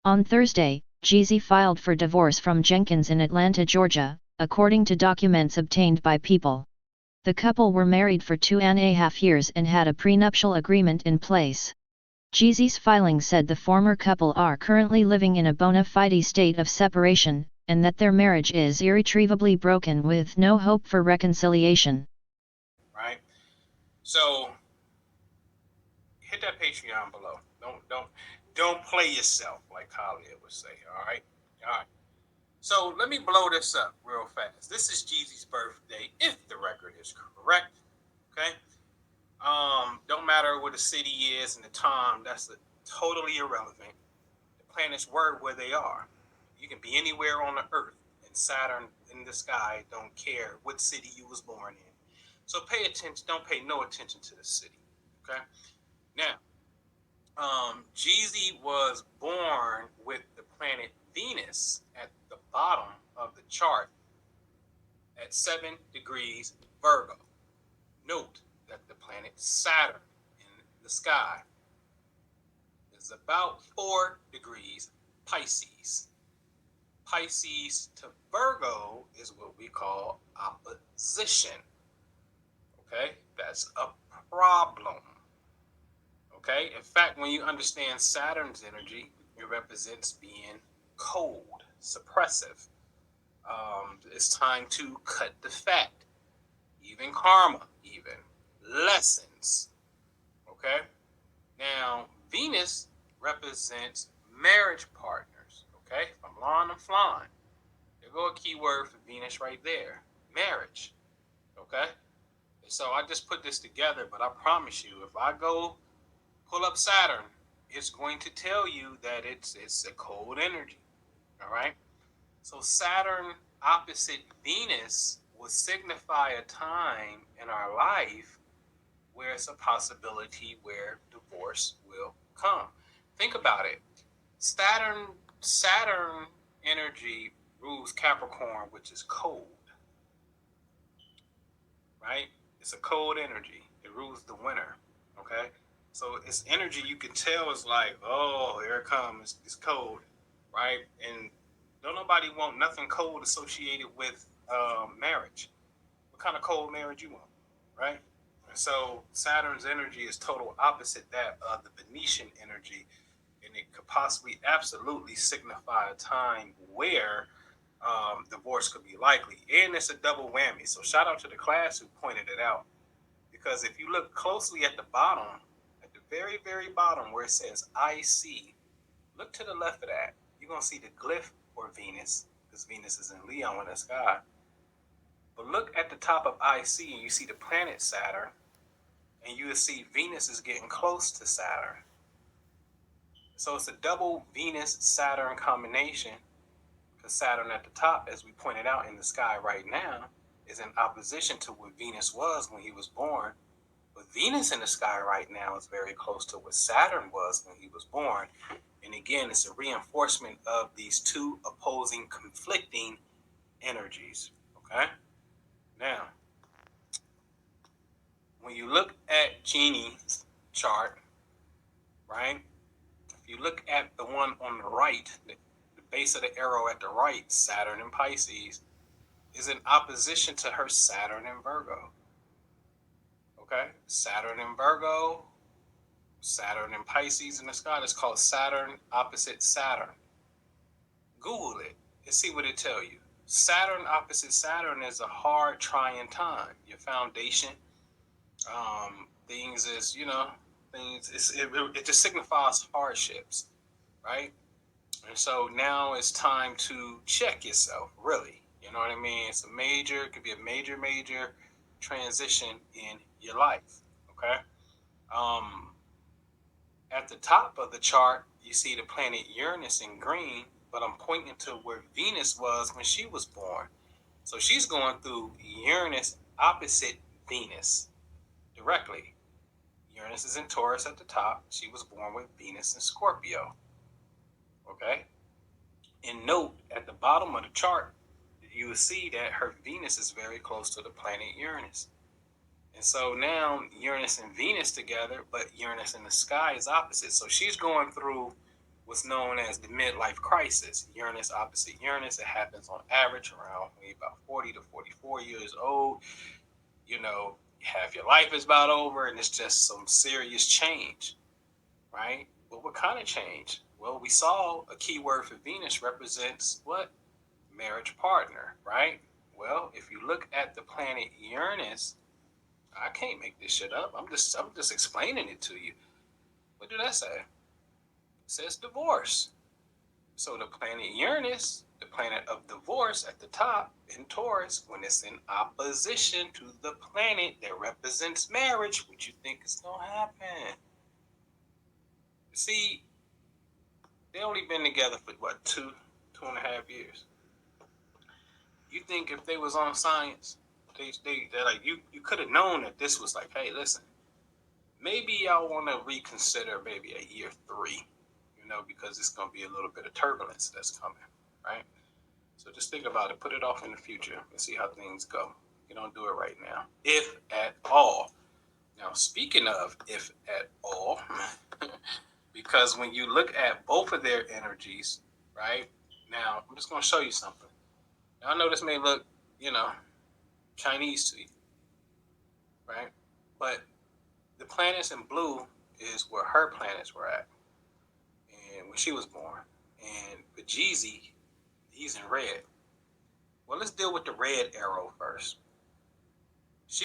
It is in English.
On Thursday, Jeezy filed for divorce from Jenkins in Atlanta, Georgia, according to documents obtained by People. The couple were married for 2.5 years and had a prenuptial agreement in place. Jeezy's filing said the former couple are currently living in a bona fide state of separation, and that their marriage is irretrievably broken with no hope for reconciliation. Right? So, hit that Patreon below. Don't play yourself, like Khalid would say. All right. So let me blow this up real fast. This is Jeezy's birthday, if the record is correct. Okay. Don't matter where the city is and the time. That's totally irrelevant. The planets were where they are. You can be anywhere on the Earth, and Saturn in the sky don't care what city you was born in. So pay attention. Don't pay no attention to the city. Okay. Now, Jeezy was born with the planet Venus at the bottom of the chart at 7 degrees Virgo. Note that the planet Saturn in the sky is about 4 degrees Pisces. Pisces to Virgo is what we call opposition. Okay, that's a problem. Okay, in fact, when you understand Saturn's energy, it represents being cold, suppressive. It's time to cut the fat, even karma, even lessons. Okay, now Venus represents marriage partners. Okay, from line to flying. There go a keyword for Venus right there, marriage. Okay, so I just put this together, but I promise you, if I go pull up Saturn, it's going to tell you that it's a cold energy. All right. So Saturn opposite Venus will signify a time in our life where it's a possibility where divorce will come. Think about it. Saturn energy rules Capricorn, which is cold. Right? It's a cold energy. It rules the winter. Okay? So it's energy you can tell is like, oh, here it comes. It's cold, right? And don't nobody want nothing cold associated with marriage. What kind of cold marriage you want, right? And so Saturn's energy is total opposite that of the Venetian energy, and it could possibly absolutely signify a time where divorce could be likely. And it's a double whammy. So shout out to the class who pointed it out. Because if you look closely at the bottom, at the very, very bottom where it says IC, look to the left of that. You're going to see the glyph for Venus, because Venus is in Leo in the sky. But look at the top of IC and you see the planet Saturn, and you will see Venus is getting close to Saturn. So it's a double Venus-Saturn combination, because Saturn at the top, as we pointed out in the sky right now, is in opposition to what Venus was when he was born. But Venus in the sky right now is very close to what Saturn was when he was born. And again, it's a reinforcement of these two opposing, conflicting energies. Okay? Now, when you look at Jeannie's chart, right? If you look at the one on the right, the base of the arrow at the right, Saturn in Pisces, is in opposition to her Saturn in Virgo. Okay? Saturn in Virgo, Saturn in Pisces in the sky. It's called Saturn opposite Saturn. Google it and see what it tell you. Saturn opposite Saturn is a hard, trying time. Your foundation, things is, it just signifies hardships, right? And so now it's time to check yourself, really. You know what I mean? It could be a major transition in your life, okay? At the top of the chart, you see the planet Uranus in green, but I'm pointing to where Venus was when she was born. So she's going through Uranus opposite Venus directly. Uranus is in Taurus at the top. She was born with Venus in Scorpio, okay? And note, at the bottom of the chart, you will see that her Venus is very close to the planet Uranus. And so now Uranus and Venus together, but Uranus in the sky is opposite. So she's going through what's known as the midlife crisis. Uranus opposite Uranus. It happens on average around maybe about 40 to 44 years old. You know, half your life is about over, and it's just some serious change, right? Well, what kind of change? Well, we saw a key word for Venus represents what? Marriage partner, right? Well, if you look at the planet Uranus, I can't make this shit up. I'm just explaining it to you. What did I say? It says divorce. So the planet Uranus, the planet of divorce at the top in Taurus, when it's in opposition to the planet that represents marriage, what you think is gonna happen? See, they only been together for what, 2.5 years. You think if they was on science, they're like you could have known that this was like, hey, listen, maybe y'all want to reconsider maybe a year 3, because it's gonna be a little bit of turbulence that's coming, right? So just think about it, put it off in the future, and see how things go. You don't do it right now, if at all. Now, speaking of if at all, because when you look at both of their energies, right? Now, I'm just going to show you something. Now, I know this may look, Chinese to you, right? But the planets in blue is where her planets were at, and when she was born. And with Jeezy, he's in red. Well, let's deal with the red arrow first.